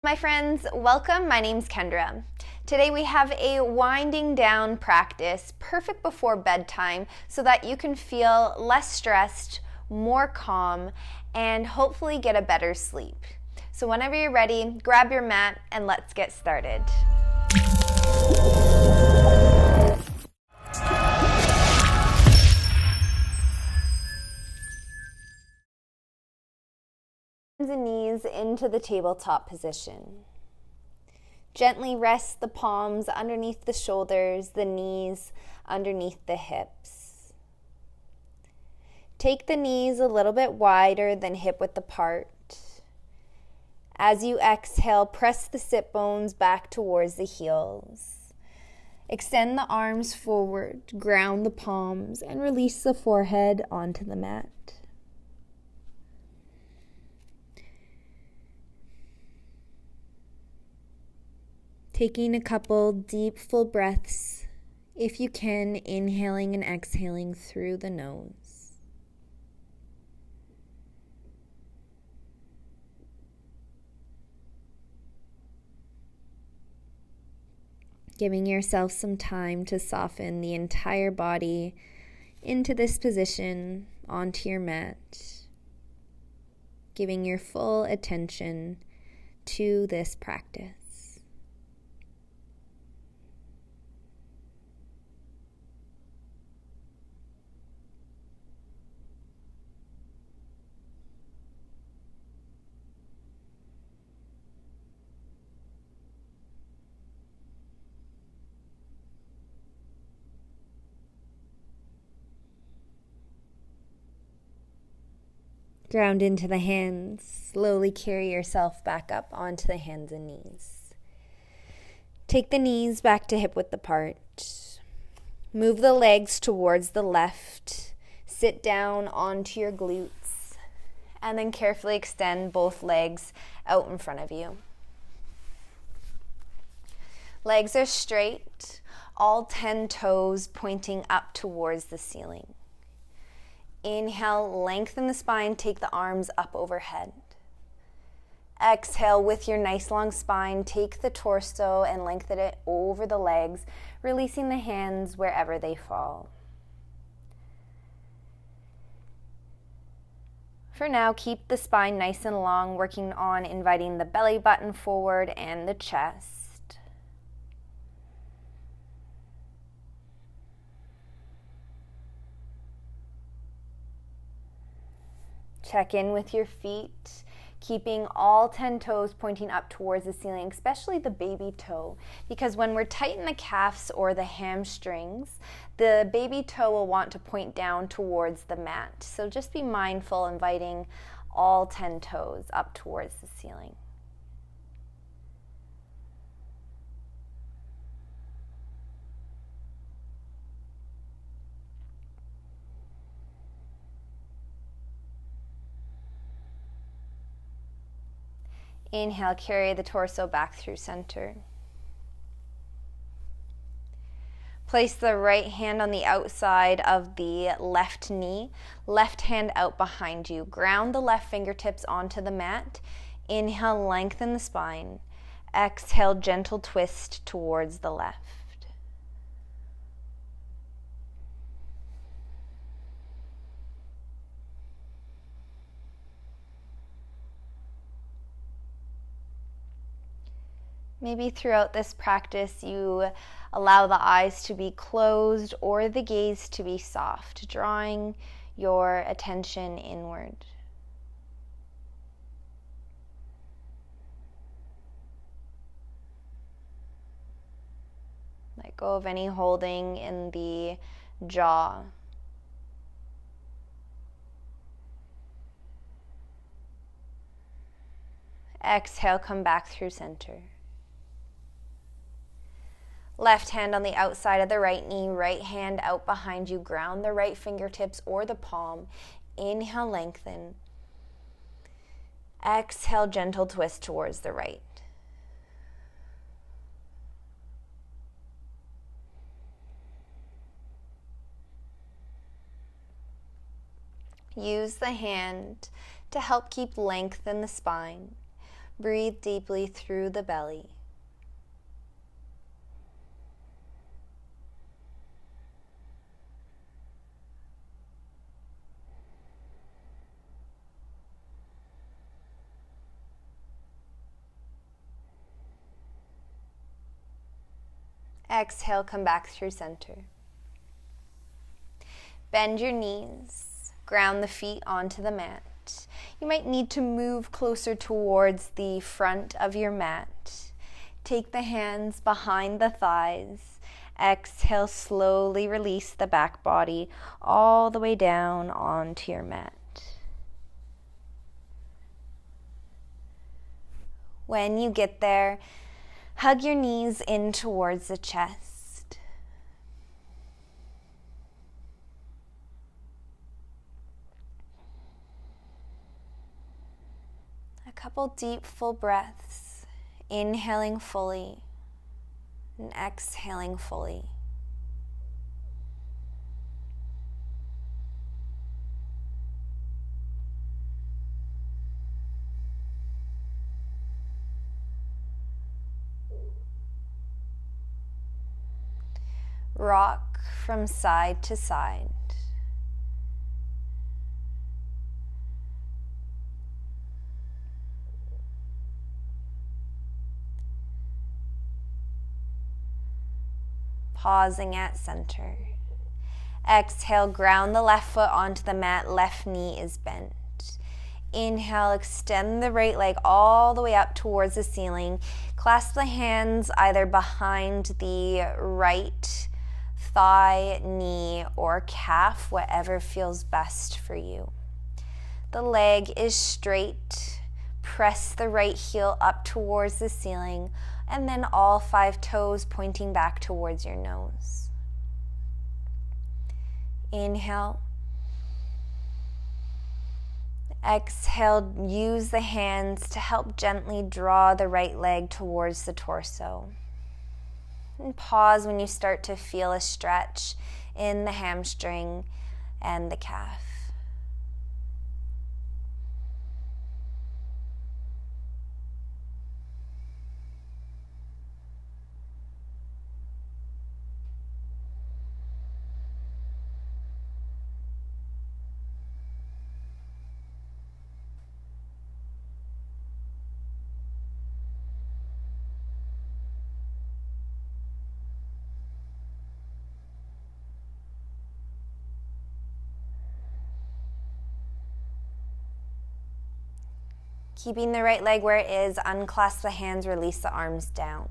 My friends, welcome. My name's Kendra. Today we have a winding down practice, perfect before bedtime, so that you can feel less stressed, more calm, and hopefully get a better sleep. So whenever you're ready, grab your mat and let's get started. Hands and knees into the tabletop position. Gently rest the palms underneath the shoulders, the knees underneath the hips. Take the knees a little bit wider than hip-width apart. As you exhale, press the sit bones back towards the heels. Extend the arms forward, ground the palms, and release the forehead onto the mat. Taking a couple deep, full breaths, if you can, inhaling and exhaling through the nose. Giving yourself some time to soften the entire body into this position onto your mat. Giving your full attention to this practice. Ground into the hands. Slowly carry yourself back up onto the hands and knees. Take the knees back to hip-width apart. Move the legs towards the left. Sit down onto your glutes. And then carefully extend both legs out in front of you. Legs are straight, all 10 toes pointing up towards the ceiling. Inhale, lengthen the spine, take the arms up overhead. Exhale, with your nice long spine, take the torso and lengthen it over the legs, releasing the hands wherever they fall. For now, keep the spine nice and long, working on inviting the belly button forward and the chest. Check in with your feet, keeping all 10 toes pointing up towards the ceiling, especially the baby toe, because when we're tight in the calves or the hamstrings, the baby toe will want to point down towards the mat. So just be mindful, inviting all 10 toes up towards the ceiling. Inhale, carry the torso back through center. Place the right hand on the outside of the left knee, left hand out behind you. Ground the left fingertips onto the mat. Inhale, lengthen the spine. Exhale, gentle twist towards the left. Maybe throughout this practice you allow the eyes to be closed or the gaze to be soft, drawing your attention inward. Let go of any holding in the jaw. Exhale, come back through center. Left hand on the outside of the right knee, right hand out behind you. Ground the right fingertips or the palm. Inhale, lengthen. Exhale, gentle twist towards the right. Use the hand to help keep length in the spine. Breathe deeply through the belly. Exhale, come back through center. Bend your knees, ground the feet onto the mat. You might need to move closer towards the front of your mat. Take the hands behind the thighs. Exhale, slowly release the back body all the way down onto your mat. When you get there, hug your knees in towards the chest. A couple deep, full breaths, inhaling fully and exhaling fully. Rock from side to side. Pausing at center. Exhale, ground the left foot onto the mat, left knee is bent. Inhale, extend the right leg all the way up towards the ceiling. Clasp the hands either behind the right thigh, knee, or calf, whatever feels best for you. The leg is straight. Press the right heel up towards the ceiling, and then all 5 toes pointing back towards your nose. Inhale. Exhale, use the hands to help gently draw the right leg towards the torso. And pause when you start to feel a stretch in the hamstring and the calf. Keeping the right leg where it is, unclasp the hands, release the arms down.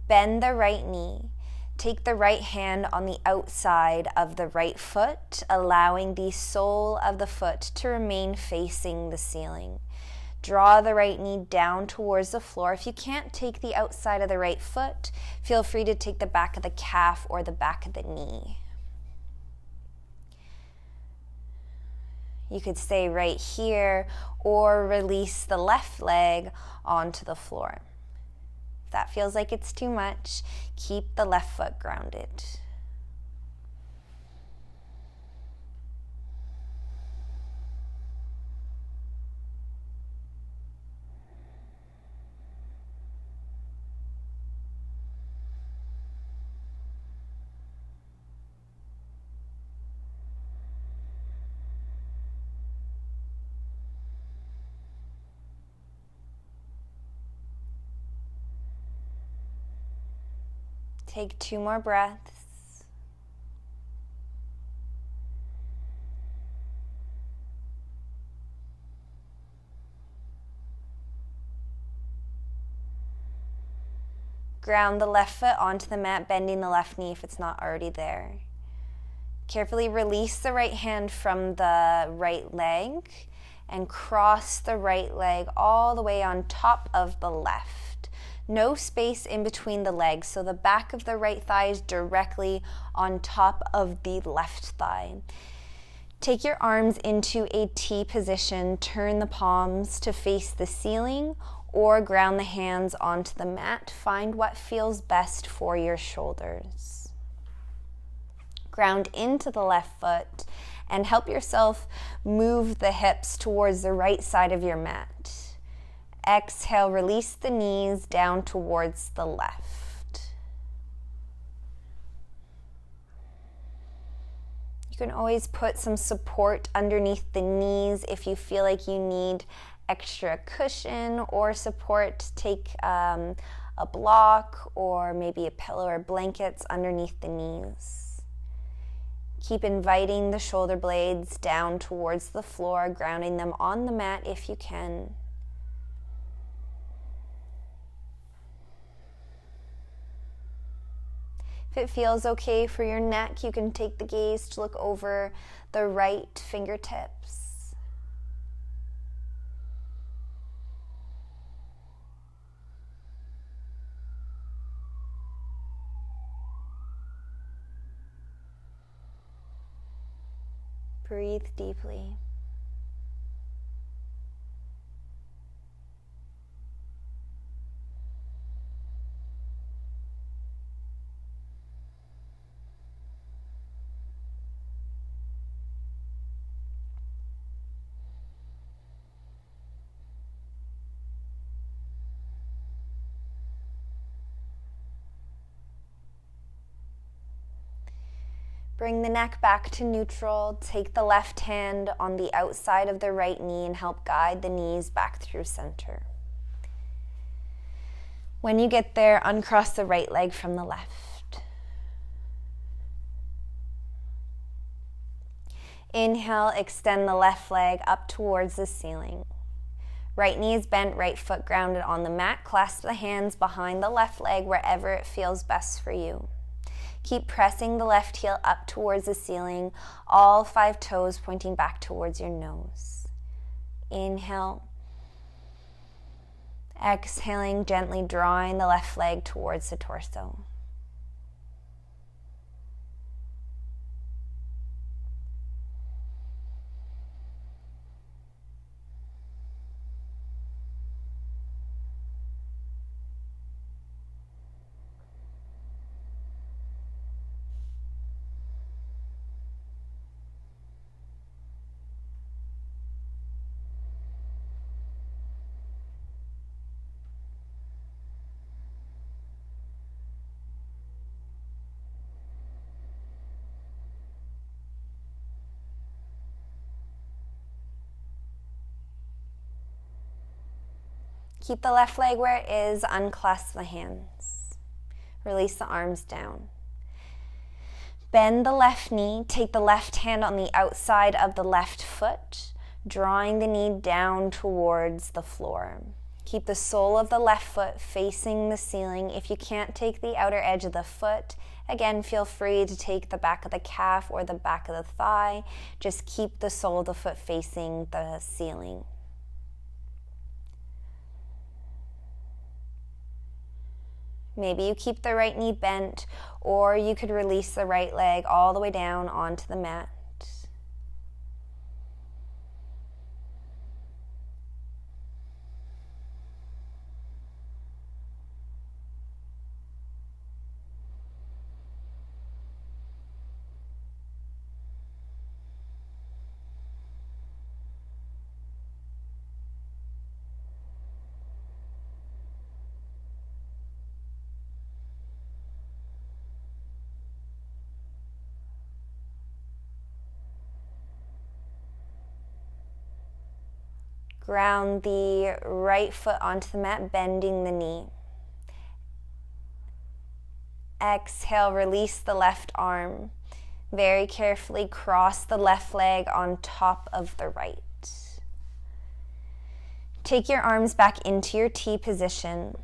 Bend the right knee. Take the right hand on the outside of the right foot, allowing the sole of the foot to remain facing the ceiling. Draw the right knee down towards the floor. If you can't take the outside of the right foot, feel free to take the back of the calf or the back of the knee. You could stay right here or release the left leg onto the floor. If that feels like it's too much, keep the left foot grounded. Take 2 more breaths. Ground the left foot onto the mat, bending the left knee if it's not already there. Carefully release the right hand from the right leg and cross the right leg all the way on top of the left. No space in between the legs, so the back of the right thigh is directly on top of the left thigh. Take your arms into a T position, turn the palms to face the ceiling, or ground the hands onto the mat. Find what feels best for your shoulders. Ground into the left foot and help yourself move the hips towards the right side of your mat. Exhale, release the knees down towards the left. You can always put some support underneath the knees if you feel like you need extra cushion or support. Take a block or maybe a pillow or blankets underneath the knees. Keep inviting the shoulder blades down towards the floor, grounding them on the mat if you can. If it feels okay for your neck, you can take the gaze to look over the right fingertips. Breathe deeply. Bring the neck back to neutral. Take the left hand on the outside of the right knee and help guide the knees back through center. When you get there, uncross the right leg from the left. Inhale, extend the left leg up towards the ceiling. Right knee is bent, right foot grounded on the mat. Clasp the hands behind the left leg wherever it feels best for you. Keep pressing the left heel up towards the ceiling, all 5 toes pointing back towards your nose. Inhale. Exhaling, gently drawing the left leg towards the torso. Keep the left leg where it is, unclasp the hands. Release the arms down. Bend the left knee, take the left hand on the outside of the left foot, drawing the knee down towards the floor. Keep the sole of the left foot facing the ceiling. If you can't take the outer edge of the foot, again, feel free to take the back of the calf or the back of the thigh. Just keep the sole of the foot facing the ceiling. Maybe you keep the right knee bent, or you could release the right leg all the way down onto the mat. Ground the right foot onto the mat, bending the knee. Exhale, release the left arm. Very carefully cross the left leg on top of the right. Take your arms back into your T position.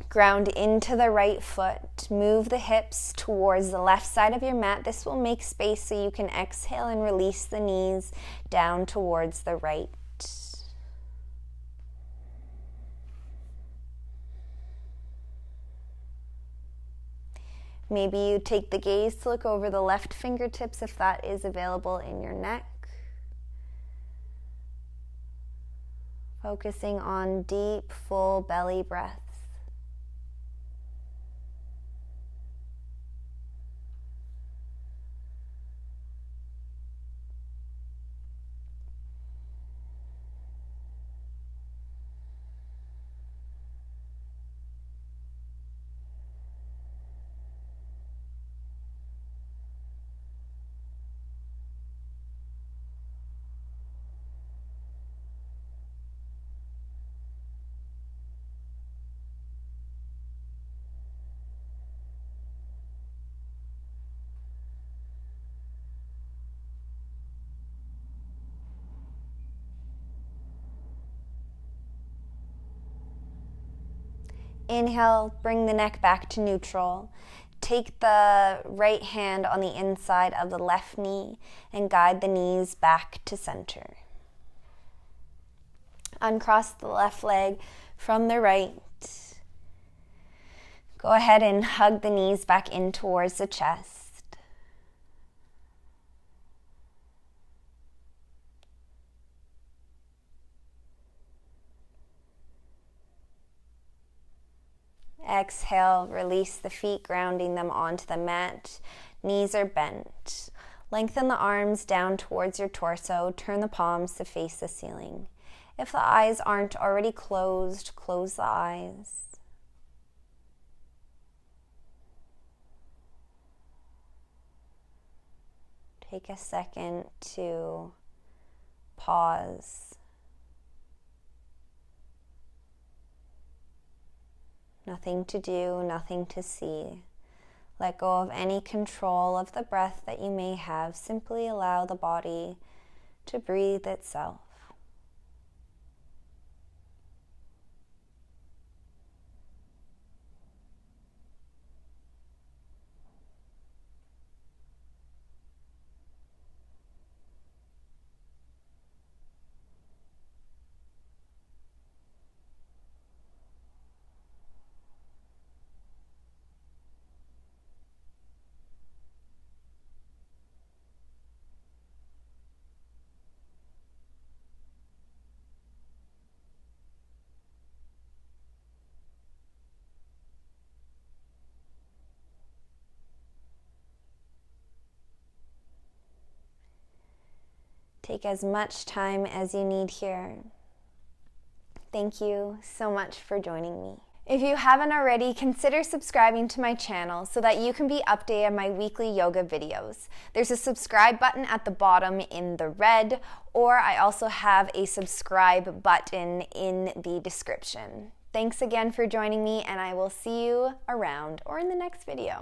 Ground into the right foot. Move the hips towards the left side of your mat. This will make space so you can exhale and release the knees down towards the right. Maybe you take the gaze to look over the left fingertips if that is available in your neck. Focusing on deep, full belly breaths. Inhale, bring the neck back to neutral. Take the right hand on the inside of the left knee and guide the knees back to center. Uncross the left leg from the right. Go ahead and hug the knees back in towards the chest. Exhale, release the feet, grounding them onto the mat. Knees are bent. Lengthen the arms down towards your torso. Turn the palms to face the ceiling. If the eyes aren't already closed, close the eyes. Take a second to pause. Nothing to do, nothing to see. Let go of any control of the breath that you may have. Simply allow the body to breathe itself. Take as much time as you need here. Thank you so much for joining me. If you haven't already, consider subscribing to my channel so that you can be updated on my weekly yoga videos. There's a subscribe button at the bottom in the red, or I also have a subscribe button in the description. Thanks again for joining me, and I will see you around or in the next video.